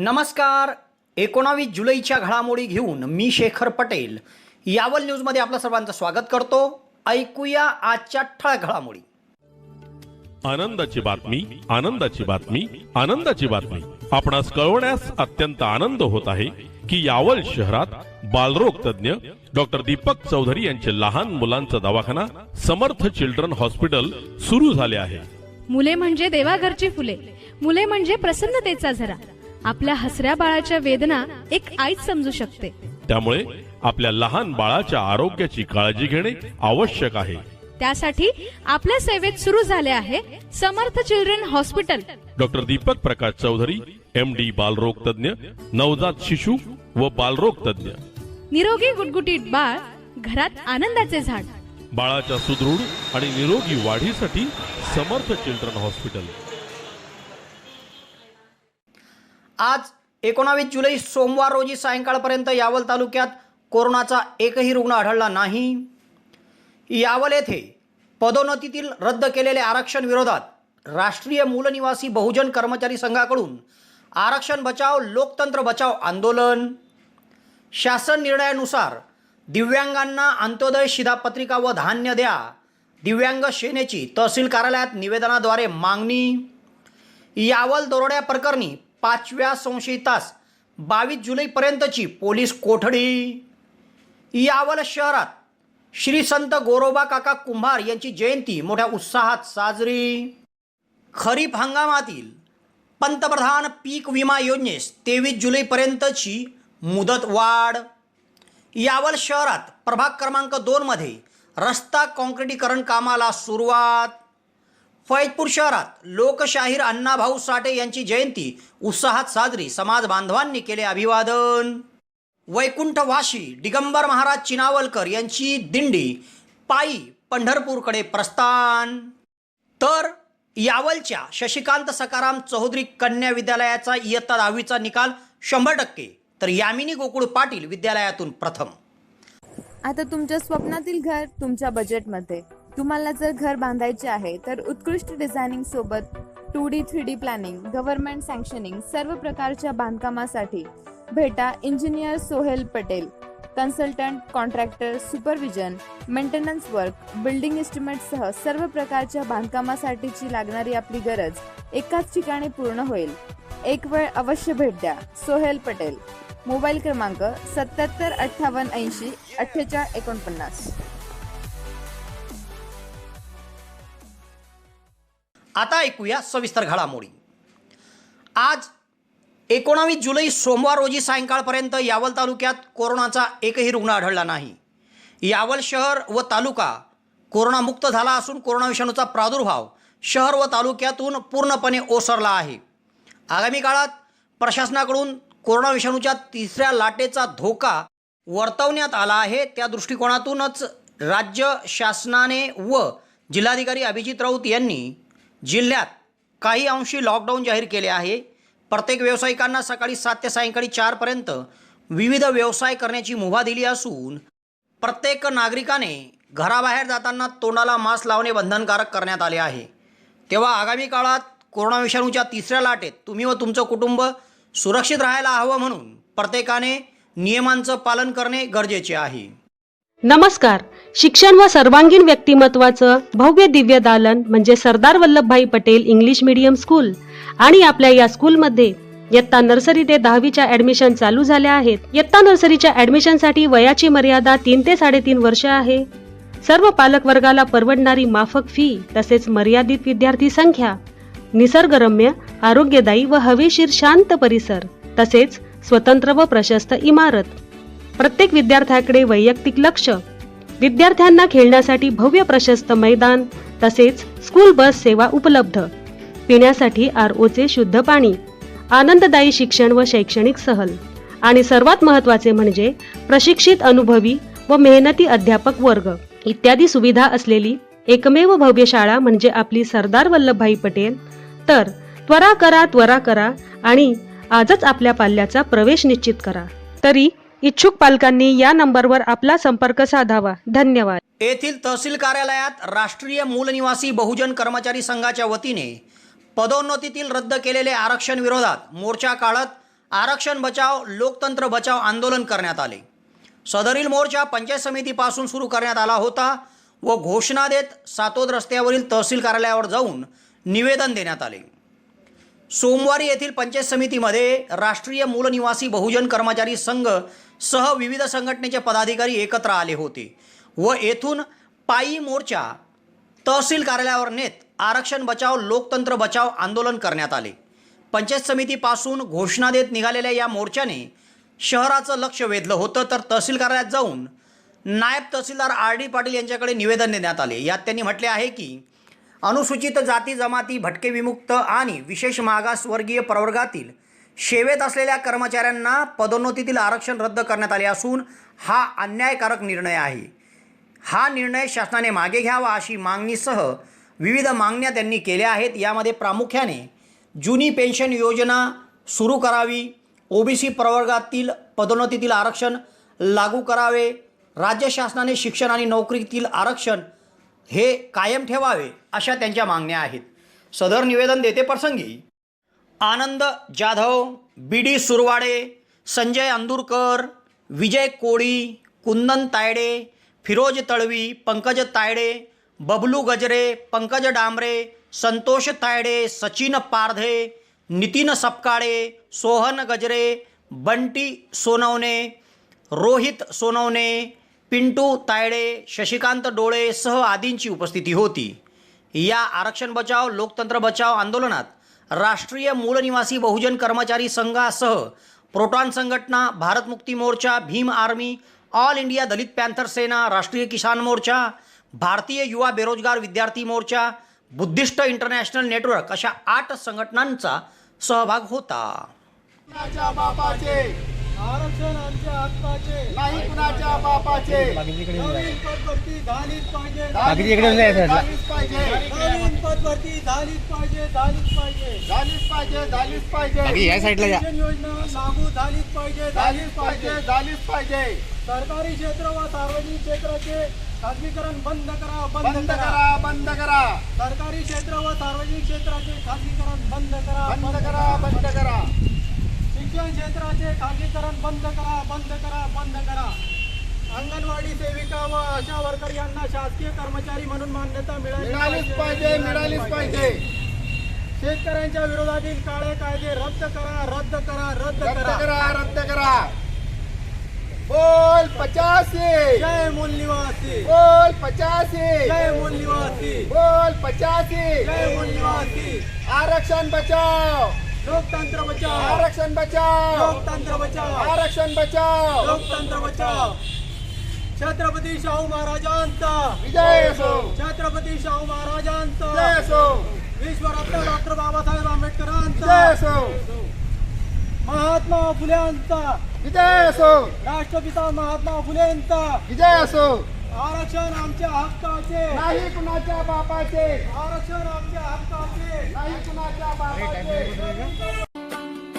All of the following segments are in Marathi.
नमस्कार. 19 जुलैच्या घडामोडी घेऊन मी शेखर पटेल यावल न्यूजमध्ये आपलं सर्वांचं स्वागत करतो. ऐकूया आजच्या ठळक घडामोडी. आनंदाची बातमी, आनंदाची बातमी, आनंदाची बातमी. आपणास कळवण्यास अत्यंत आनंद होत आहे की यावल शहरात बालरोग तज्ञ डॉक्टर दीपक चौधरी यांचे लहान मुलांचा दवाखाना समर्थ चिल्ड्रन हॉस्पिटल सुरू झाले आहे. मुले म्हणजे देवाघरची फुले, मुले म्हणजे प्रसन्नतेचा झरा. आपल्या हसऱ्या बाळाच्या वेदना एक आईच समजू शकते. त्यामुळे आपल्या लहान बाळाच्या आरोग्याची काळजी घेणे आवश्यक आहे. त्यासाठी आपल्या सेवेत सुरू झाले आहे समर्थ children hospital. Doctor Deepak Prakash Chaudhary, MD, बालरोग तज्ञ, नवजात शिशु व बालरोग तज्ञ. निरोगी गुटगुटीत बाळ, घरात आनंदाचे झाड. बाळाच्या सुदृढ आणि निरोगी वाढीसाठी समर्थ चिल्ड्रन हॉस्पिटल. आज 19 जुलै सोमवार रोजी सायंकाळपर्यंत यावल तालुक्यात कोरोनाचा एकही रुग्ण आढळला नाही. यावल येथे पदोन्नतीतील रद्द केलेले आरक्षण विरोधात राष्ट्रीय मूलनिवासी बहुजन कर्मचारी संघाकडून आरक्षण बचाव लोकतंत्र बचाव आंदोलन. शासन निर्णयानुसार दिव्यांगांना अंत्योदय शिधापत्रिका व धान्य द्या. दिव्यांग सेनेची तहसील कार्यालयात निवेदनाद्वारे मागणी. यावल दरोड्या प्रकरणी 5व्या संशयितास 22 जुलैपर्यंतची पोलीस कोठडी. यावल शहरात श्री संत गोरोबा काका कुंभार यांची जयंती मोठ्या उत्साहात साजरी. खरीप हंगामातील पंतप्रधान पीक विमा योजनेस 23 जुलैपर्यंतची मुदत वाढ. यावल शहरात प्रभाग क्रमांक 2 मध्ये रस्ता काँक्रिटीकरण कामाला सुरुवात. फैजपूर शहरात लोकशाहीर अण्णाभाऊ साठे यांची जयंती उत्साहात साजरी, समाज बांधवांनी केले अभिवादन. वैकुंठवासी दिगंबर महाराज चिनावलकर यांची दिंडी पायी पंढरपूरकडे प्रस्थान. तर यावलच्या शशिकांत सकाराम चौधरी कन्या विद्यालयाचा इयत्ता 10वीचा निकाल 100%, तर यामिनी गोकुळ पाटील विद्यालयातून प्रथम. आता तुमच्या स्वप्नातील घर तुमच्या बजेटमध्ये. तुम्हाला जर घर बांधायचे आहे तर उत्कृष्ट डिझायनिंग सोबत 2D 3D प्लॅनिंग, गव्हर्नमेंट सँक्शनिंग सर्व प्रकारच्या बांधकामासाठी भेटा engineer Sohel Patel. Consultant, contractor, supervision, maintenance work, building एस्टिमेटसह सर्व प्रकारच्या बांधकामासाठीची लागणारी आपली गरज एकाच ठिकाणी पूर्ण होईल. एक वेळ अवश्य भेट द्या. सोहेल पटेल. मोबाईल क्रमांक 77 58 80 48 49. आता ऐकूया सविस्तर घडामोडी. आज 19 जुलै सोमवार रोजी सायंकाळपर्यंत यावल तालुक्यात कोरोनाचा एकही रुग्ण आढळला नाही. यावल शहर व तालुका कोरोनामुक्त झाला असून कोरोना विषाणूचा प्रादुर्भाव शहर व तालुक्यातून पूर्णपणे ओसरला आहे. आगामी काळात प्रशासनाकडून कोरोना विषाणूच्या 3ऱ्या लाटेचा धोका वर्तवण्यात आला आहे. त्या दृष्टिकोनातूनच राज्य शासनाने व जिल्हाधिकारी अभिजित राऊत यांनी जिल्ह्यात काही अंशी लॉकडाऊन जाहीर केले आहे. प्रत्येक व्यावसायिकांना सकाळी 7 ते सायंकाळी 4 पर्यंत विविध व्यवसाय करण्याची मुभा दिली असून प्रत्येक नागरिकाने घराबाहेर जाताना तोंडाला मास्क लावणे बंधनकारक करण्यात आले आहे. तेव्हा आगामी काळात कोरोना विषाणूच्या 3ऱ्या लाटेत तुम्ही व तुमचं कुटुंब सुरक्षित राहायला हवं म्हणून प्रत्येकाने नियमांचं पालन करणे गरजेचे आहे. नमस्कार. शिक्षण व सर्वांगीण व्यक्तिमत्वाचं भव्य दिव्य दालन म्हणजे Sardar Vallabhbhai Patel English medium school. आणि आपल्या या स्कूलमध्ये इयत्ता नर्सरी ते 10वीच्या ऍडमिशन चालू झाल्या आहेत. इयत्ता नर्सरीच्या ऍडमिशनसाठी वयाची मर्यादा 3 ते 3.5 वर्ष आहे. सर्व पालक वर्गाला परवडणारी माफक फी, तसेच मर्यादित विद्यार्थी संख्या, निसर्गरम्य, आरोग्यदायी व हवेशीर शांत परिसर, तसेच स्वतंत्र व प्रशस्त इमारत. प्रत्येक विद्यार्थ्याकडे वैयक्तिक लक्ष, विद्यार्थ्यांना खेळण्यासाठी भव्य प्रशस्त मैदान, तसेच स्कूल बस सेवा उपलब्ध, पिण्यासाठी ROचे शुद्ध पाणी, आनंददायी शिक्षण व शैक्षणिक सहल, आणि सर्वात महत्त्वाचे म्हणजे प्रशिक्षित अनुभवी व मेहनती अध्यापक वर्ग इत्यादी सुविधा असलेली एकमेव भव्य शाळा म्हणजे आपली सरदार वल्लभभाई पटेल. तर त्वरा करा आणि आजच आपल्या पाल्याचा प्रवेश निश्चित करा. तरी इच्छुक पालकांनी या नंबरवर आपला संपर्क साधावा. धन्यवाद. येथील तहसील कार्यालयात राष्ट्रीय मूलनिवासी बहुजन कर्मचारी संघाच्या वतीने पदोन्नतीतील रद्द केलेले आरक्षण विरोधात मोर्चा काढत आरक्षण बचाव लोकतंत्र बचाव आंदोलन करण्यात आले. सदरील मोर्चा पंचायत समितीपासून सुरू करण्यात आला होता व घोषणा देत सातोद रस्त्यावरील तहसील कार्यालयावर जाऊन निवेदन देण्यात आले. सोमवारी येथील पंचायत समितीमध्ये राष्ट्रीय मूल निवासी बहुजन कर्मचारी संघ सह विविध संघटनेचे पदाधिकारी एकत्र आले होते व येथून पायी मोर्चा तहसील कार्यालयावर नेत आरक्षण बचाव लोकतंत्र बचाव आंदोलन करण्यात आले. पंचायत समितीपासून घोषणा देत निघालेल्या या मोर्चाने शहराचं लक्ष वेधलं होतं. तर तहसील कार्यालयात जाऊन नायब तहसीलदार RD पाटील यांच्याकडे निवेदन देण्यात आले. यात त्यांनी म्हटले आहे की अनुसूचित जाती जमाती भटके विमुक्त आणि विशेष मागासवर्गीय प्रवर्गातील सेवेत असलेल्या कर्मचाऱ्यांना पदोन्नतीतील आरक्षण रद्द करण्यात आले असून हा अन्यायकारक निर्णय आहे. हा निर्णय शासनाने मागे घ्यावा अशी मागणीसह विविध मागण्या त्यांनी केल्या आहेत. यामध्ये प्रामुख्याने जुनी पेन्शन योजना सुरू करावी, OBC प्रवर्गातील पदोन्नतीतील आरक्षण लागू करावे, राज्य शासनाने शिक्षण आणि नोकरीतील आरक्षण हे कायम ठेवावे अशा त्यांच्या मागण्या आहेत. सदर निवेदन देते प्रसंगी आनंद जाधव, BD सुरवाडे, संजय अंदुरकर, विजय कोळी, कुंदन तायडे, फिरोज तळवी, पंकज तायडे, बबलू गजरे, पंकज डांबरे, संतोष तायडे, सचिन पारधे, नितीन सपकाळे, सोहन गजरे, बंटी सोनवणे, रोहित सोनवणे, पिंटू तायडे, शशिकांत डोळे सह आदींची उपस्थिती होती. या आरक्षण बचाव लोकतंत्र बचाव आंदोलनात राष्ट्रीय मूल निवासी बहुजन कर्मचारी संघासह प्रोटॉन संघटना, Bharat Mukti Morcha, Bhim army, all India दलित पॅन्थर सेना, राष्ट्रीय किसान मोर्चा, भारतीय युवा बेरोजगार विद्यार्थी मोर्चा, बुद्धिस्ट इंटरनॅशनल नेटवर्क अशा 8 संघटनांचा सहभाग होता. कुणाच्या बापाचे आरक्षण आमच्या हक्काचे नाही, कुणाच्या बापाचे नवीन पदभरती झालीच पाहिजे, झालीच पाहिजे, नवीन पदभरती झालीच पाहिजे, झालीच पाहिजे, झालीच पाहिजे, झालीच पाहिजे, या साईडला योजना लागू झालीच पाहिजे, झालीच पाहिजे, झालीच पाहिजे. सरकारी क्षेत्र व सार्वजनिक क्षेत्राचे खाजगीकरण बंद करा, बंद करा, बंद करा. सरकारी क्षेत्र व सार्वजनिक क्षेत्राचे खाजगीकरण बंद करा, बंद करा, बंद करा. शिक्षण क्षेत्राचे खाजगीकरण बंद करा, बंद करा, बंद करा. अंगणवाडी सेविका व आशा वर्कर यांना शासकीय कर्मचारी म्हणून मान्यता मिळालीच पाहिजे, मिळालीच पाहिजे. शेतकऱ्यांच्या विरोधातील काळे कायदे रद्द करा, रद्द करा, रद्द करा, रद्द करा. बोल 85 जय मूल निवासी, बोल 85 जय मूल निवासी, बोल 85 जय मूल निवासी. आरक्षण बचाव लोकतंत्र बचाव, आरक्षण बचाव लोकतंत्र बचाव, आरक्षण बचाव लोकतंत्र बचाव. छत्रपती शाहू महाराजांचा विजय असो, छत्रपती शाहू महाराजांचा विजय असो, विश्वरत्न डॉक्टर बाबासाहेब आंबेडकरांचा विजय असो, महात्मा फुलेंचा विजय असो, राष्ट्रपिता महात्मा फुलेंचा विजय असो. आरक्षण आमच्या हक्काचे नाही, कुणाच्या बापाचे, आरक्षण आमच्या हक्काचे नाही, कुणाच्या बापाचे.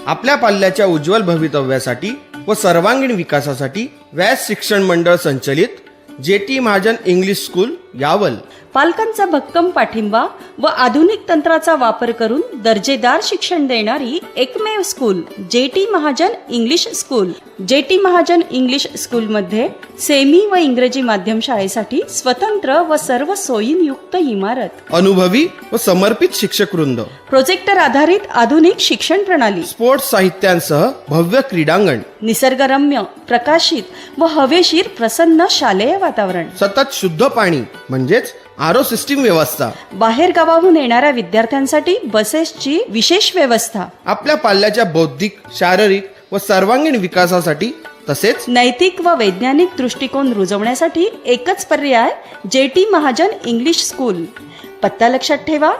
आपल्या पाल्याच्या उज्ज्वल भवितव्यासाठी व सर्वांगीण विकासासाठी व्यास शिक्षण मंडळ संचलित JT Mahajan English school Yawal पालकांचा भक्कम पाठिंबा व आधुनिक तंत्राचा वापर करून दर्जेदार शिक्षण देणारी एकमेव school JT Mahajan English school. JT Mahajan English स्कूलमध्ये सेमी व इंग्रजी माध्यम शाळेसाठी स्वतंत्र व सर्व सोयींयुक्त इमारत, अनुभवी व समर्पित शिक्षक वृंद, प्रोजेक्टर आधारित आधुनिक शिक्षण प्रणाली, स्पोर्ट्स साहित्यांसह भव्य क्रीडांगण, निसर्गरम्य प्रकाशित व हवेशीर प्रसन्न शालेय वातावरण, सतत शुद्ध पाणी म्हणजेच RO सिस्टीम व्यवस्था, बाहेर गावाहून येणाऱ्या विद्यार्थ्यांसाठी बसेसची विशेष व्यवस्था, आपल्या पाल्याच्या बौद्धिक, शारीरिक व सर्वांगीण विकासासाठी तसेच नैतिक व वैज्ञानिक दृष्टिकोन रुजवण्यासाठी एकच पर्याय JT महाजन इंग्लिश स्कूल. पत्ता लक्षात ठेवा,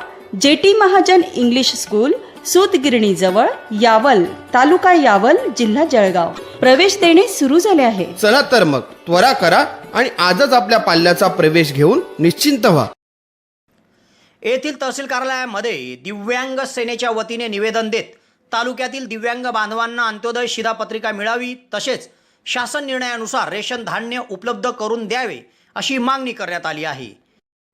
JT महाजन इंग्लिश स्कूल, सूतगिरणी जवळ, यावल, तालुका यावल, जिल्हा जळगाव. प्रवेश देणे सुरू झाले आहे. चला तर मग त्वरा करा आणि आजच आपल्या पाल्याचा प्रवेश घेऊन निश्चिंत व्हा. येथील तहसील कार्यालयामध्ये दिव्यांग सेनेच्या वतीने निवेदन देत तालुक्यातील दिव्यांग बांधवांना अंत्योदय शिधापत्रिका मिळावी तसेच शासन निर्णयानुसार रेशन धान्य उपलब्ध करून द्यावे अशी मागणी करण्यात आली आहे.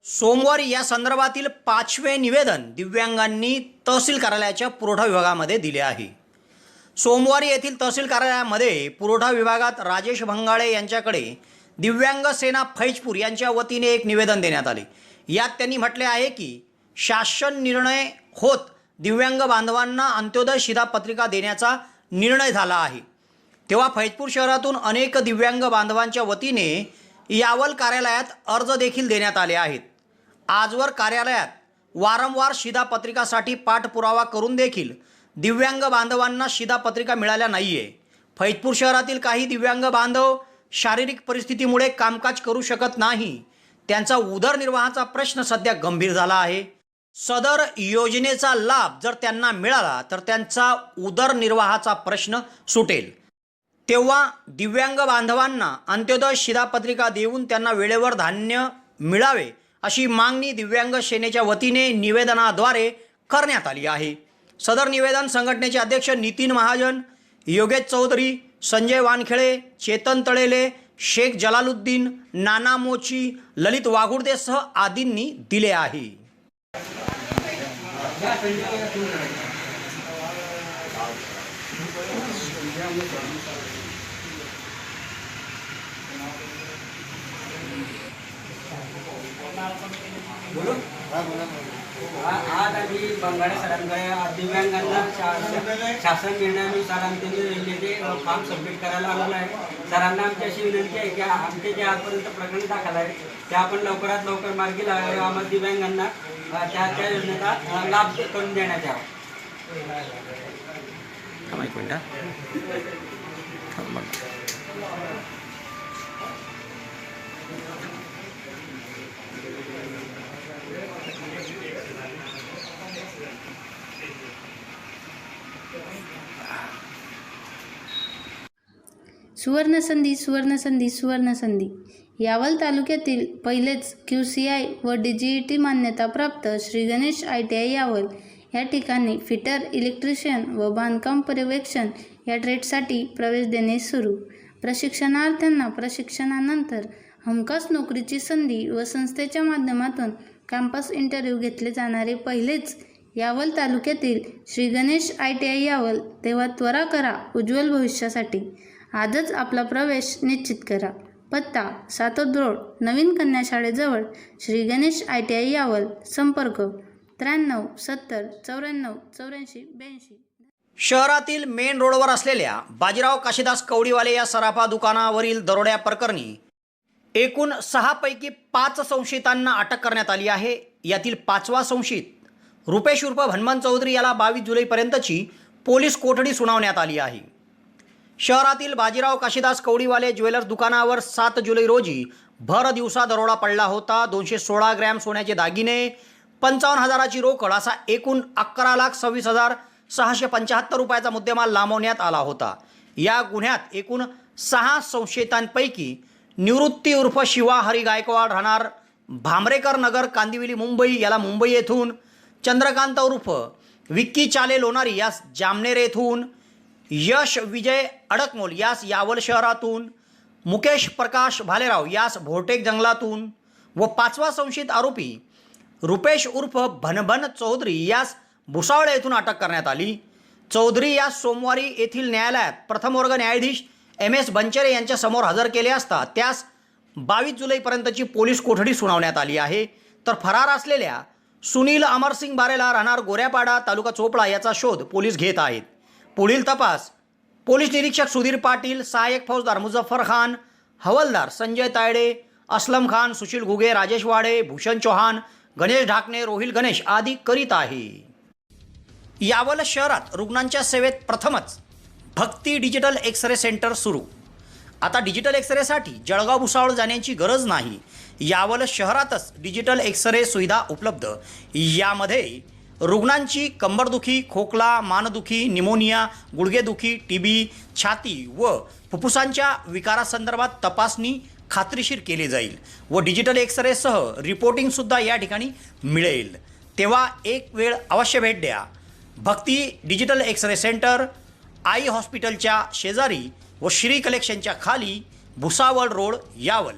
सोमवारी या संदर्भातील 5वे निवेदन दिव्यांगांनी तहसील कार्यालयाच्या पुरवठा विभागामध्ये दिले आहे. सोमवारी येथील तहसील कार्यालयामध्ये पुरवठा विभागात राजेश भंगाळे यांच्याकडे दिव्यांग सेना फैजपूर यांच्या वतीने एक निवेदन देण्यात आले. यात त्यांनी म्हटले आहे की शासन निर्णय होत दिव्यांग बांधवांना अंत्योदय शिधापत्रिका देण्याचा निर्णय झाला आहे. तेव्हा फैजपूर शहरातून अनेक दिव्यांग बांधवांच्या वतीने यावल कार्यालयात अर्ज देखील देण्यात आले आहेत. आजवर कार्यालयात वारंवार शिधापत्रिकासाठी पाठपुरावा करून देखील दिव्यांग बांधवांना शिधापत्रिका मिळाल्या नाही आहे. फैजपूर शहरातील काही दिव्यांग बांधव शारीरिक परिस्थितीमुळे कामकाज करू शकत नाही. त्यांचा उदरनिर्वाहाचा प्रश्न सध्या गंभीर झाला आहे. सदर योजनेचा लाभ जर त्यांना मिळाला तर त्यांचा उदरनिर्वाहाचा प्रश्न सुटेल. तेव्हा दिव्यांग बांधवांना अंत्योदय शिधापत्रिका देऊन त्यांना वेळेवर धान्य मिळावे अशी मागणी दिव्यांग सेनेच्या वतीने निवेदनाद्वारे करण्यात आली आहे. सदर निवेदन संघटनेचे अध्यक्ष नितीन महाजन, योगेश चौधरी, संजय वानखेळे, चेतन तळेले, शेख जलालुद्दीन, नाना मोची, ललित वाघुर्देसह आदींनी दिले आहे. आज आम्ही बंगाळे सरांकडे दिव्यांगांना शासन निर्णयानुसार आमचे रिलेटे फॉर्म सबमिट करायला आलेला आहे. सरांना आमची अशी विनंती आहे की आमचे जे आजपर्यंत प्रकरण दाखल आहे ते आपण लवकरात लवकर मार्गी लावावे. आम्हाला दिव्यांगांना त्या योजनेचा लाभ करून देण्यात यावा. सुवर्णसंधी सुवर्णसंधी सुवर्णसंधी. यावल तालुक्यातील पहिलेच QCI व DGET मान्यताप्राप्त श्री गणेश ITI यावल या ठिकाणी फिटर, इलेक्ट्रिशियन व बांधकाम पर्यवेक्षण या ट्रेडसाठी प्रवेश देणे सुरू. प्रशिक्षणार्थ्यांना प्रशिक्षणानंतर हमखास नोकरीची संधी व संस्थेच्या माध्यमातून कॅम्पस इंटरव्ह्यू घेतले जाणारे पहिलेच यावल तालुक्यातील श्री गणेश ITI यावल. तेव्हा त्वरा करा उज्ज्वल भविष्यासाठी. आजच आपला प्रवेश निश्चित करा. पत्ता सातोद रोड, नवीन कन्या शाळेजवळ, श्री गणेश ITI यावल. संपर्क 93 70 94 84 82. शहरातील मेन रोडवर असलेल्या बाजीराव काशीदास कवडीवाले या सराफा दुकानावरील दरोड्या प्रकरणी एकूण 6 पैकी 5 संशयितांना अटक करण्यात आली आहे. यातील 5वा संशयित रुपेश उर्फ हनुमान चौधरी याला 22 जुलैपर्यंतची पोलीस कोठडी सुनावण्यात आली आहे. शहरातील बाजीराव काशीदास कवडीवाले ज्वेलर्स दुकानावर 7 जुलै रोजी भर दिवसा दरोडा पडला होता. 216 ग्रॅम सोन्याचे दागिने, 55,000ची रोकड असा एकूण 11,26,675 रुपयाचा मुद्देमाल लांबवण्यात आला होता. या गुन्ह्यात एकूण 6 संशयितांपैकी निवृत्ती उर्फ शिवा हरी गायकवाड राहणार भामरेकर नगर, कांदिवली, मुंबई याला मुंबई येथून, चंद्रकांत उर्फ विक्की चाले लोणारी यास जामनेर येथून, यश विजय अडकमोल यास यावल शहरातून, मुकेश प्रकाश भालेराव यास भोटेक जंगलातून व 5वा संशयित आरोपी रुपेश उर्फ भनभन चौधरी यास भुसावळ येथून अटक करण्यात आली. चौधरी यास सोमवारी येथील न्यायालयात प्रथम वर्ग न्यायाधीश MS बंचरे यांच्या समोर हजर केले असता त्यास 22 जुलैपर्यंतची पोलीस कोठडी सुनावण्यात आली आहे. तर फरार असलेल्या सुनील अमरसिंग बारेला राहणार गोऱ्यापाडा, तालुका चोपडा याचा शोध पोलीस घेत आहेत. पुढील तपास पोलीस निरीक्षक सुधीर पाटील, सहाय्यक फौजदार मुझफ्फर खान, हवलदार संजय तायडे, असलम खान, सुशील घुगे, राजेश वाडे, भूषण चौहान, गणेश ढाकणे, रोहिल गणेश आदी करीत आहे. यावल शहरात रुग्णांच्या सेवेत प्रथमच भक्ती डिजिटल एक्सरे सेंटर सुरू. आता डिजिटल एक्सरेसाठी जळगाव भुसावळ जाण्याची गरज नाही. यावल शहरातच डिजिटल एक्सरे सुविधा उपलब्ध. यामध्ये रुग्णांची कंबरदुखी, खोकला, मानदुखी, निमोनिया, गुडघेदुखी, TB, छाती व फुफ्फुसांच्या विकारासंदर्भात तपासणी खात्रीशीर केली जाईल व डिजिटल एक्सरेसह रिपोर्टिंगसुद्धा या ठिकाणी मिळेल. तेव्हा एक वेळ अवश्य भेट द्या. भक्ती डिजिटल एक्सरे सेंटर, आई हॉस्पिटलच्या शेजारी व श्री कलेक्शनच्या खाली, भुसावळ रोड, यावल.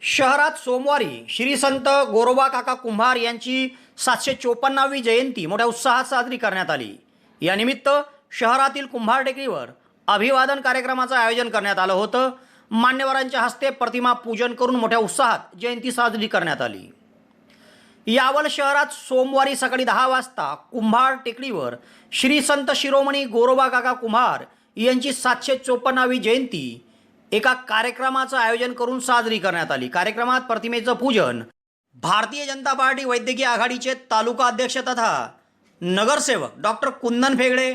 शहरात सोमवारी श्री संत गोरोबा काका कुंभार यांची 754वी जयंती मोठ्या उत्साहात साजरी करण्यात आली. यानिमित्त शहरातील कुंभार टेकडीवर अभिवादन कार्यक्रमाचं आयोजन करण्यात आलं होतं. मान्यवरांच्या हस्ते प्रतिमा पूजन करून मोठ्या उत्साहात जयंती साजरी करण्यात आली. यावल शहरात सोमवारी सकाळी 10 वाजता कुंभार टेकडीवर श्री संत शिरोमणी गोरोबा काका कुंभार यांची 754वी जयंती एका कार्यक्रमाचं आयोजन करून साजरी करण्यात आली. कार्यक्रमात प्रतिमेचं पूजन भारतीय जनता पार्टी वैद्यकीय आघाडीचे तालुका अध्यक्ष तथा नगरसेवक डॉक्टर कुंदन फेगडे,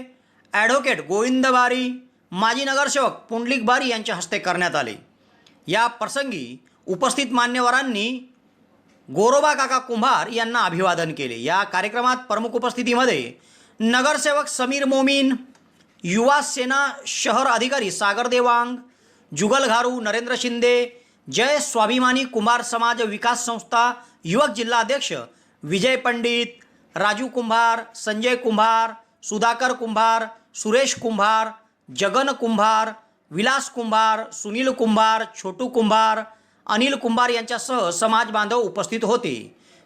ॲडव्होकेट गोविंद बारी, माजी नगरसेवक पुंडलिक बारी यांच्या हस्ते करण्यात आले. या प्रसंगी उपस्थित मान्यवरांनी गोरोबा काका कुंभार यांना अभिवादन केले. या कार्यक्रमात प्रमुख उपस्थितीमध्ये नगरसेवक समीर मोमीन, युवा सेना शहर अधिकारी सागर देवांग, जुगल घारू, नरेंद्र शिंदे, जय स्वाभिमानी कुंभार समाज विकास संस्था युवक जिल्हा अध्यक्ष विजय पंडित, राजू कुंभार, संजय कुंभार, सुधाकर कुंभार, सुरेश कुंभार, जगन कुंभार, विलास कुंभार, सुनील कुंभार, छोटू कुंभार, अनिल कुंभार यांच्यासह समाज बांधव उपस्थित होते.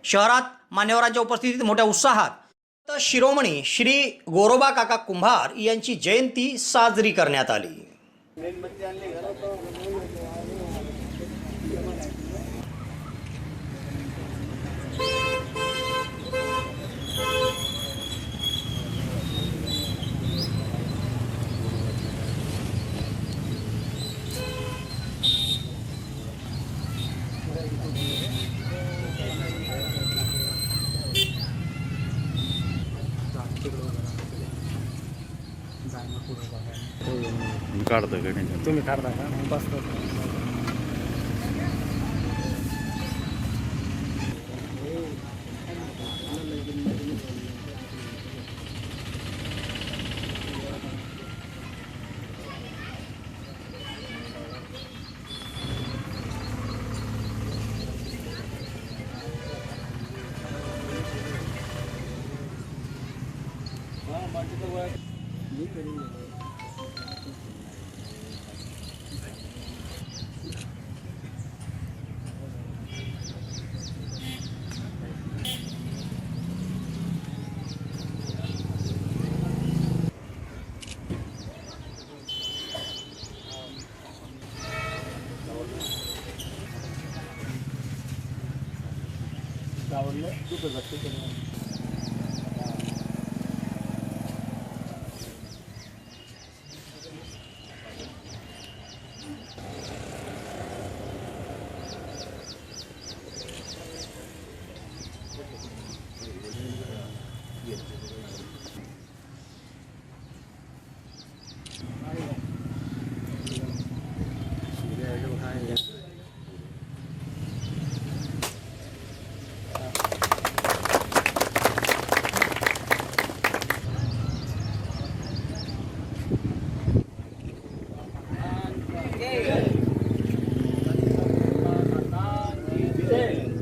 शहरात मान्यवरांच्या उपस्थितीत मोठ्या उत्साहात शिरोमणी श्री गोरोबा काका कुंभार यांची जयंती साजरी करण्यात आली. तुम्ही काढता का बसतो.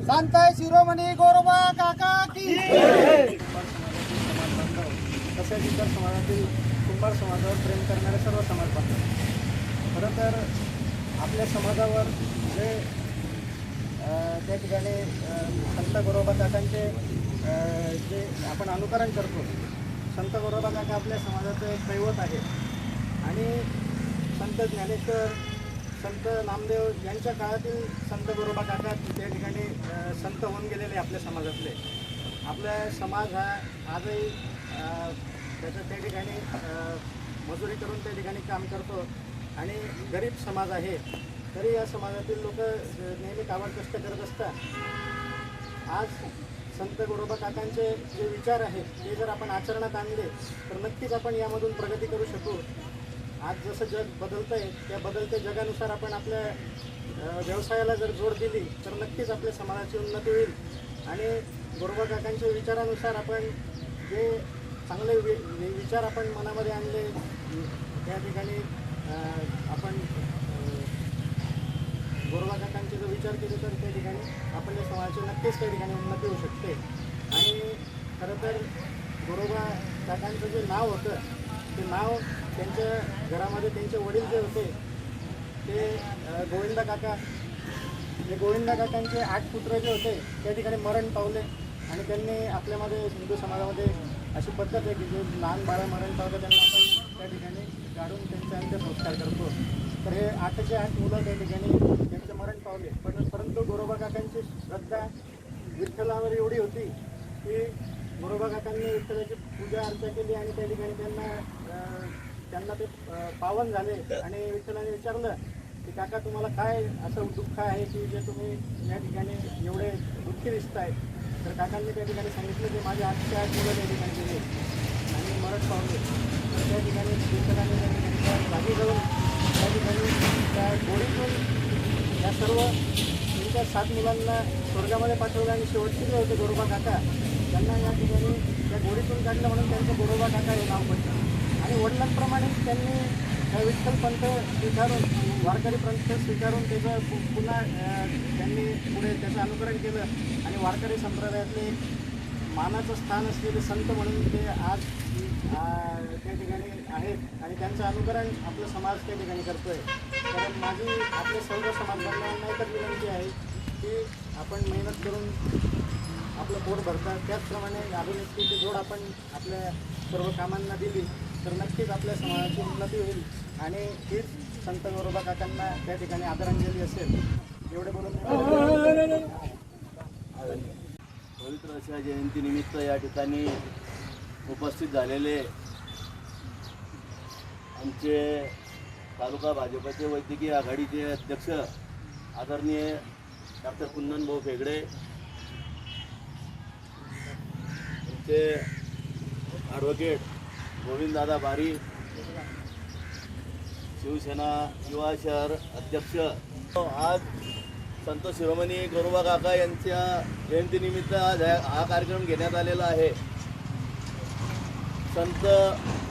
संत शिरोमणी गोरोबा काका की तसेच इतर समाजातील कुंभार समाजावर प्रेम करणारे सर्व समाज बांधव. खरं तर आपल्या समाजावर जे त्या ठिकाणी संत गोरोबा काकांचे जे आपण अनुकरण करतो, संत गोरोबा काका आपल्या समाजाचं एक दैवत आहे. आणि संत ज्ञानेश्वर, संत नामदेव यांच्या काळातील संत गोरोबा काका त्या ठिकाणी संत होऊन गेलेले आपल्या समाजातले. आपला समाज हा आजही त्या ठिकाणी मजुरी करून त्या ठिकाणी काम करतो आणि गरीब समाज आहे. तरी या समाजातील लोक नेहमी काबाड कष्ट करत असतात. आज संत गोरोबा काकांचे जे विचार आहेत ते जर आपण आचरणात आणले तर नक्कीच आपण यामधून प्रगती करू शकू. आज जसं जग बदलतं आहे त्या बदलत्या जगानुसार आपण आपल्या व्यवसायाला जर जोड दिली तर नक्कीच आपल्या समाजाची उन्नती होईल. आणि गोरोबा काकांच्या विचारानुसार आपण जे चांगले विचार आपण मनामध्ये आणले त्या ठिकाणी आपण गोरोबा काकांचे जर विचार केले तर त्या ठिकाणी आपल्या समाजाची नक्कीच त्या ठिकाणी उन्नती होऊ शकते. आणि खरं तर गोरोबा काकांचं जे नाव होतं ते नाव त्यांच्या घरामध्ये त्यांचे वडील जे होते ते गोविंदा काका, हे गोविंदा काकांचे 8 पुत्र जे होते त्या ठिकाणी मरण पावले. आणि त्यांनी आपल्यामध्ये हिंदू समाजामध्ये अशी पद्धत आहे की जे लहान बाळं मरण पावलं त्यांना आपण त्या ठिकाणी काढून त्यांचा अंत्यसंस्कार करतो. तर हे 8चे 8 मुलं त्या ठिकाणी त्यांचे मरण पावले. परंतु गोरोबा काकांची श्रद्धा विठ्ठलावर एवढी होती की गोरोबा काकांनी विठ्ठलाची पूजा अर्चा केली आणि त्या ठिकाणी त्यांना ते पावन झाले. आणि विठ्ठलाने विचारलं की काका तुम्हाला काय असं दुःख आहे की जे तुम्ही या ठिकाणी एवढे दुःखी दिसताय. तर काकांनी त्या ठिकाणी सांगितलं की माझ्या 8चे 8 मुलं त्या ठिकाणी गेले आणि मरण पावले. तर त्या ठिकाणी विठ्ठलाने त्या ठिकाणी त्या जागी जाऊन त्या ठिकाणी त्या गोडीतून या सर्व त्यांच्या 7 मुलांना स्वर्गामध्ये पाठवलं आणि शेवटचे जे होते गोरोबा काका त्यांना या ठिकाणी त्या गोडीतून काढलं म्हणून त्यांचं गोरोबा काका हे नाव पडलं. आणि वडिलांप्रमाणेच त्यांनी विठ्ठल पंथ स्वीकारून वारकरी पंथ स्वीकारून त्याचं पुन्हा त्यांनी पुढे त्याचं अनुकरण केलं आणि वारकरी संप्रदायातले मानाचं स्थान असलेले संत म्हणून ते आज त्या ठिकाणी आहेत आणि त्यांचं अनुकरण आपलं समाज त्या ठिकाणी करतो आहे. कारण माझी आपल्या सर्व समाज बांधवांना एकच विनंती आहे की आपण मेहनत करून आपलं पोट भरतात त्याचप्रमाणे आधुनिकतेची जोड आपण आपल्या सर्व कामांना दिली तर नक्कीच आपल्या समाजाची उन्नती होईल आणि हीच संत गोरोबा काकांना त्या ठिकाणी आदरांजली असेल. एवढे बोलून पवित्र अशा जयंतीनिमित्त या ठिकाणी उपस्थित झालेले आमचे तालुका भाजपचे वैद्यकीय आघाडीचे अध्यक्ष आदरणीय डॉक्टर कुंदनभाऊ फेगडे, आमचे ॲडव्होकेट गोविंददादा बारी, शिवसेना युवा शहर अध्यक्ष, आज संत शिरोमणी गोरोबा काका यांच्या जयंतीनिमित्त आज हा कार्यक्रम घेण्यात आलेला आहे. संत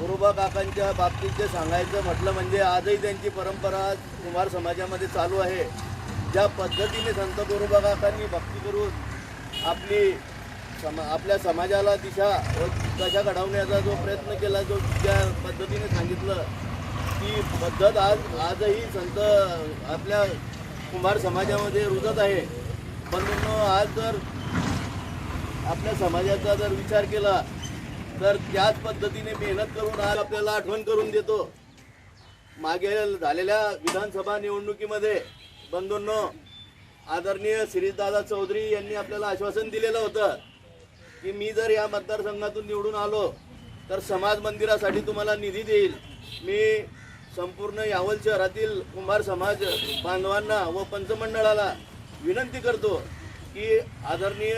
गोरोबा काकांच्या बाबतीत जे सांगायचं म्हटलं म्हणजे आजही त्यांची परंपरा कुंभार समाजामध्ये चालू आहे. ज्या पद्धतीने संत गोरोबा काकांनी भक्ती करून आपल्या समाजाला दिशा व दशा घडवण्याचा जो प्रयत्न केला, जो ज्या पद्धतीने सांगितलं ती पद्धत आजही संत आपल्या कुंभार समाजामध्ये रुजत आहे. पण आज जर आपल्या समाजाचा जर विचार केला तर त्याच पद्धतीने मेहनत करून आज आपल्याला आठवण करून देतो. मागे झालेल्या विधानसभा निवडणुकीमध्ये बंधूंनो आदरणीय श्रीदादा चौधरी यांनी आपल्याला आश्वासन दिलेलं होतं की मी जर या मतदारसंघातून निवडून आलो तर समाज मंदिरासाठी तुम्हाला निधी देईल. मी संपूर्ण यावल शहरातील कुंभार समाज बांधवांना व पंचमंडळाला विनंती करतो की आदरणीय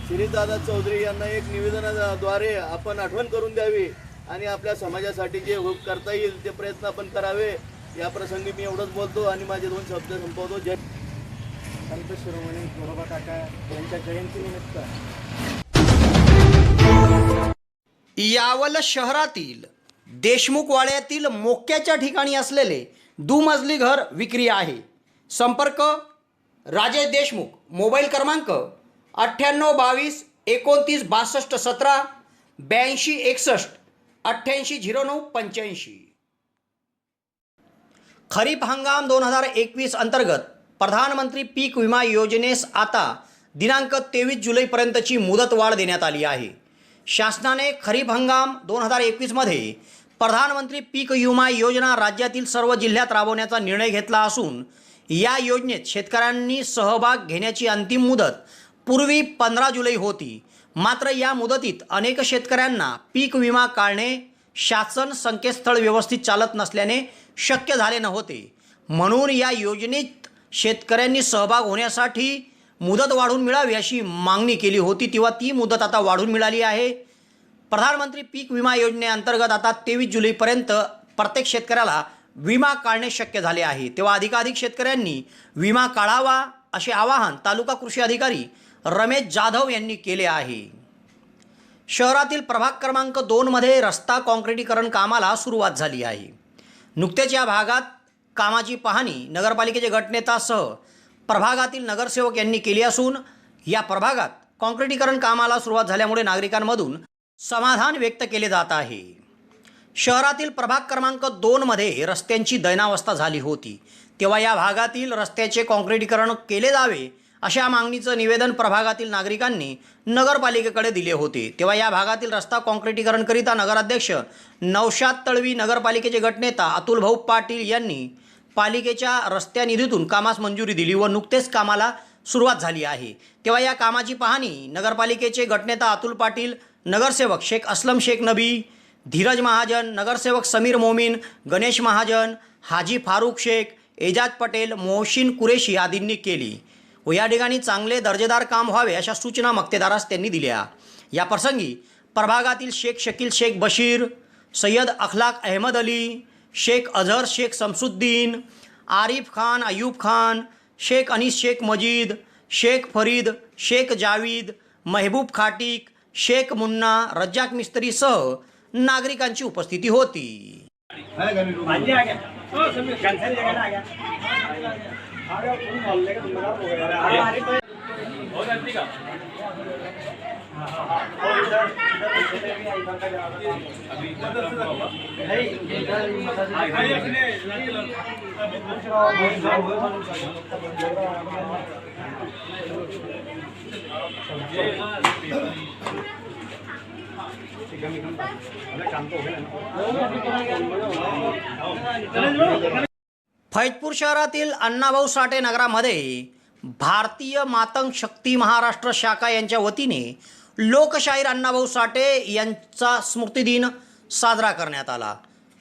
श्रीदादा चौधरी यांना एक निवेदनाद्वारे आपण आठवण करून द्यावी आणि आपल्या समाजासाठी जे करता येईल ते प्रयत्न आपण करावे. या प्रसंगी मी एवढंच बोलतो आणि माझे 2 शब्द संपवतो. जय संत शिरोमणी गोरोबा काका यांच्या जयंतीनिमित्त यावल शहरातील देशमुख वाड्यातील मोक्याच्या ठिकाणी असलेले दुमजली घर विक्री आहे. संपर्क राजेश देशमुख, मोबाईल क्रमांक 9822 29 62 17 82 61 88 09 85. खरीप हंगाम 2021 अंतर्गत प्रधानमंत्री पीक विमा योजनेस आता दिनांक 23 जुलैपर्यंतची मुदतवाढ देण्यात आली आहे. शासनाने खरीप हंगाम 2021मध्ये प्रधानमंत्री पीक विमा योजना राज्यातील सर्व जिल्ह्यात राबवण्याचा निर्णय घेतला असून या योजनेत शेतकऱ्यांनी सहभाग घेण्याची अंतिम मुदत पूर्वी 15 जुलै होती. मात्र या मुदतीत अनेक शेतकऱ्यांना पीक विमा काढणे शासन संकेतस्थळ व्यवस्थित चालत नसल्याने शक्य झाले नव्हते. म्हणून या योजनेत शेतकऱ्यांनी सहभाग होण्यासाठी मुदत वाढवून मिळावी अशी मागणी केली होती, तेव्हा ती मुदत आता वाढवून मिळाली आहे. प्रधानमंत्री पीक विमा योजनेअंतर्गत आता 23 जुलैपर्यंत प्रत्येक शेतकऱ्याला विमा काढणे शक्य झाले आहे. तेव्हा अधिकाधिक शेतकऱ्यांनी विमा काढावा असे आवाहन तालुका कृषी अधिकारी रमेश जाधव यांनी केले आहे. शहरातील प्रभाग क्रमांक 2 मध्ये रस्ता काँक्रिटीकरण कामाला सुरुवात झाली आहे. नुकतेच या भागात कामाची पाहणी नगरपालिकेचे गटनेतासह प्रभागातील नगरसेवक यांनी केली असून या प्रभागात काँक्रिटीकरण कामाला सुरुवात झाल्यामुळे नागरिकांमधून समाधान व्यक्त केले जात आहे. शहरातील प्रभाग क्रमांक 2 मध्ये रस्त्यांची दैनावस्था झाली होती, तेव्हा या भागातील रस्त्याचे काँक्रिटीकरण केले जावे अशा मागणीचं निवेदन प्रभागातील नागरिकांनी नगरपालिकेकडे दिले होते. तेव्हा या भागातील रस्ता काँक्रिटीकरणकरिता नगराध्यक्ष नौशाद तळवी, नगरपालिकेचे गटनेता अतुल भाऊ पाटील यांनी पालिकेच्या रस्त्या निधीतून कामास मंजुरी दिली व नुकतेच कामाला सुरुवात झाली आहे. तेव्हा या कामाची पाहणी नगरपालिकेचे गटनेता अतुल पाटील, नगरसेवक शेख असलम शेख नबी, धीरज महाजन, नगरसेवक समीर मोमीन, गणेश महाजन, हाजी फारूक शेख, एजाज पटेल, मोहसिन कुरेशी आदींनी केली व या ठिकाणी चांगले दर्जेदार काम व्हावे अशा सूचना मक्तेदारास त्यांनी दिल्या. या प्रसंगी प्रभागातील शेख शकील शेख बशीर, सय्यद अखलाक अहमद अली, शेख अझहर शेख शमसुद्दीन, आरिफ खान अयूब खान, शेख अनीस शेख मजीद, शेख फरीद, शेख जावीद, महबूब खाटिक, शेख मुन्ना, रज्जाक मिस्त्रीसह नागरिकांची उपस्थिती होती. फैजपूर शहरातील अण्णाभाऊ साठे नगरामध्ये भारतीय मातंग शक्ती महाराष्ट्र शाखा यांच्या वतीने लोकशाहीर अण्णाभाऊ साठे यांचा स्मृतिदिन साजरा करण्यात आला.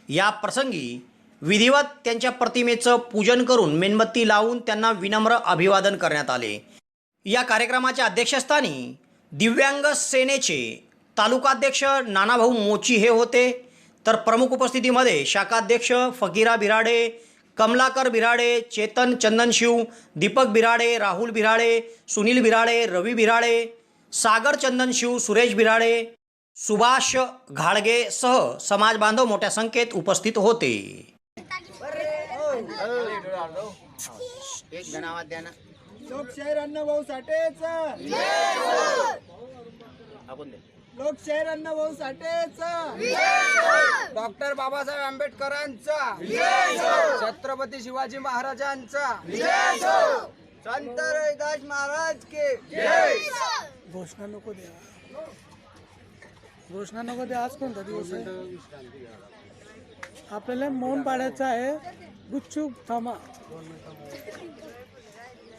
या प्रसंगी विधिवत त्यांच्या प्रतिमेचं पूजन करून मेणबत्ती लावून त्यांना विनम्र अभिवादन करण्यात आले. या कार्यक्रमाच्या अध्यक्षस्थानी दिव्यांग सेनेचे तालुकाध्यक्ष नानाभाऊ मोची हे होते. तर प्रमुख उपस्थितीमध्ये शाखाध्यक्ष फकीरा बिराडे, कमलाकर बिराडे, चेतन चंदनशिव, दीपक बिराडे, राहुल बिराडे, सुनील बिराडे, रवी बिराडे, सागर चंदनशिव, सुरेश बिराडे, सुभाष घाळगे सह समाज बांधव मोठ्या संख्येत उपस्थित होते. लोकशाहीर अण्णाभाऊ साठेचा, लोकशाहीर अण्णाभाऊ साठेचा, डॉक्टर बाबासाहेब आंबेडकरांचा, छत्रपती शिवाजी महाराजांचा, संत रविदास महाराज के घोषणा नको द्या, घोषणा नको द्या. आज कोणता दिवस आहे? आपल्याला मौन पाडायचं आहे. गुपचूप थांबा,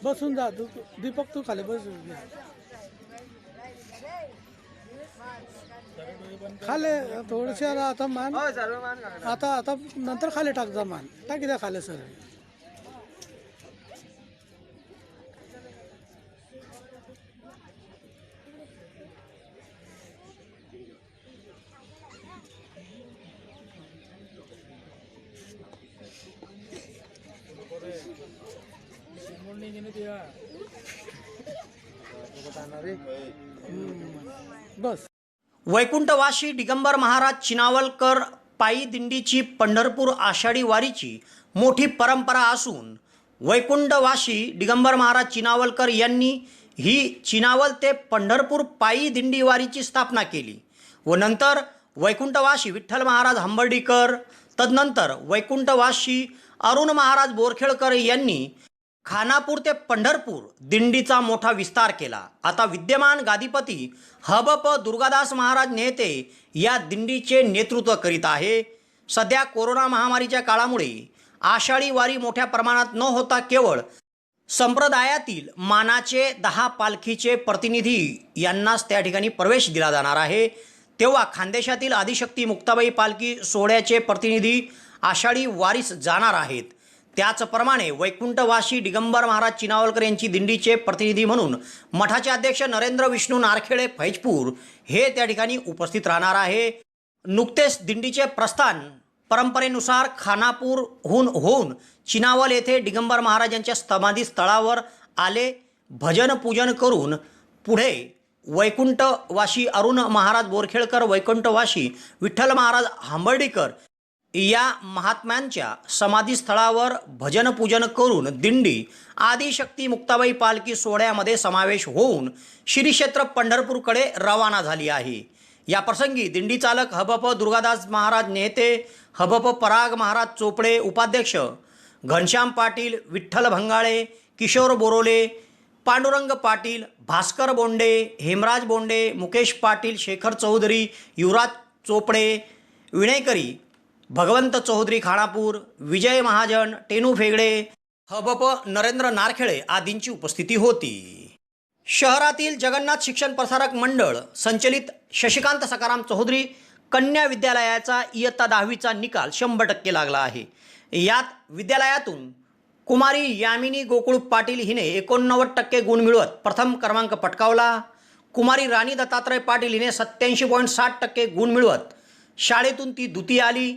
बसून जा. दीपक तू खाली बसून घ्या. खाले थोडेसे आता मान, आता नंतर खाली टाक जा. मान टाकी द्या खाली सर. बस. वैकुंठवासी दिगंबर महाराज चिनावलकर पायी दिंडीची पंढरपूर आषाढी वारीची मोठी परंपरा असून वैकुंठवासी दिगंबर महाराज चिनावलकर यांनी ही चिनावल ते पंढरपूर पायी दिंडी वारीची स्थापना केली व नंतर वैकुंठवासी विठ्ठल महाराज हंबर्डीकर, तदनंतर वैकुंठवासी अरुण महाराज बोरखेडकर यांनी खानापूर ते पंढरपूर दिंडीचा मोठा विस्तार केला. आता विद्यमान गादीपती हबप दुर्गादास महाराज नेते या दिंडीचे नेतृत्व करीत आहे. सध्या कोरोना महामारीच्या काळामुळे आषाढी वारी मोठ्या प्रमाणात न होता केवळ संप्रदायातील मानाचे 10 पालखीचे प्रतिनिधी यांनाच त्या ठिकाणी प्रवेश दिला जाणार आहे. तेव्हा खानदेशातील आदिशक्ती मुक्ताबाई पालखी सोहळ्याचे प्रतिनिधी आषाढी वारीस जाणार आहेत. त्याचप्रमाणे वैकुंठवासी दिगंबर महाराज चिनावलकर यांची दिंडीचे प्रतिनिधी म्हणून मठाचे अध्यक्ष नरेंद्र विष्णू नारखेडे फैजपूर हे त्या ठिकाणी उपस्थित राहणार आहे. नुकतेच दिंडीचे प्रस्थान परंपरेनुसार खानापूरहून होऊन चिनावल येथे दिगंबर महाराजांच्या समाधी स्थळावर आले. भजन पूजन करून पुढे वैकुंठवासी अरुण महाराज बोरखेडकर, वैकुंठवासी विठ्ठल महाराज हंबर्डीकर या महात्म्यांच्या समाधीस्थळावर भजन पूजन करून दिंडी आदिशक्ती मुक्ताबाई पालखी सोहळ्यामध्ये समावेश होऊन श्री क्षेत्र पंढरपूरकडे रवाना झाली आहे. या प्रसंगी दिंडी चालक हबप दुर्गादास महाराज नेते, हबप पराग महाराज चोपडे, उपाध्यक्ष घनश्याम पाटील, विठ्ठल भंगाळे, किशोर बोरोले, पांडुरंग पाटील, भास्कर बोंडे, हेमराज बोंडे, मुकेश पाटील, शेखर चौधरी, युवराज चोपडे, विणयकरी, भगवंत चौधरी खानापूर, विजय महाजन, टेनू फेगडे, हबप नरेंद्र नारखेळे आदींची उपस्थिती होती. शहरातील जगन्नाथ शिक्षण प्रसारक मंडळ संचलित शशिकांत सकाराम चौधरी कन्या विद्यालयाचा इयत्ता 10वीचा निकाल 100% लागला आहे. यात विद्यालयातून कुमारी यामिनी गोकुळ पाटील हिने 89% गुण मिळवत प्रथम क्रमांक पटकावला. कुमारी राणी दत्तात्रय पाटील हिने 87.60% गुण मिळवत शाळेतून ती द्वितीय आली.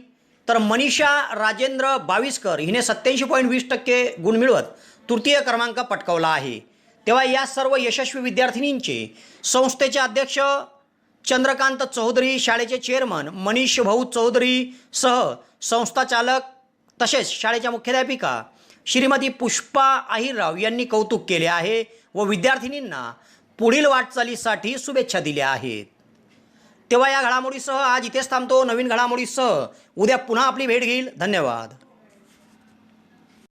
तर मनीषा राजेंद्र बाविस्कर हिने 87.20% गुण मिळवत तृतीय क्रमांक पटकावला आहे. तेव्हा या सर्व यशस्वी विद्यार्थिनींचे संस्थेचे अध्यक्ष चंद्रकांत चौधरी, शाळेचे चेअरमन मनीष भाऊ चौधरी सह संस्थाचालक तसेच शाळेच्या मुख्याध्यापिका श्रीमती पुष्पा आहिरराव यांनी कौतुक केले आहे व विद्यार्थिनींना पुढील वाटचालीसाठी शुभेच्छा दिल्या आहेत. तेव्हा या घडामोडीसह आज इथेच थांबतो. नवीन घडामोडीसह उद्या पुन्हा आपली भेट घेईल. धन्यवाद.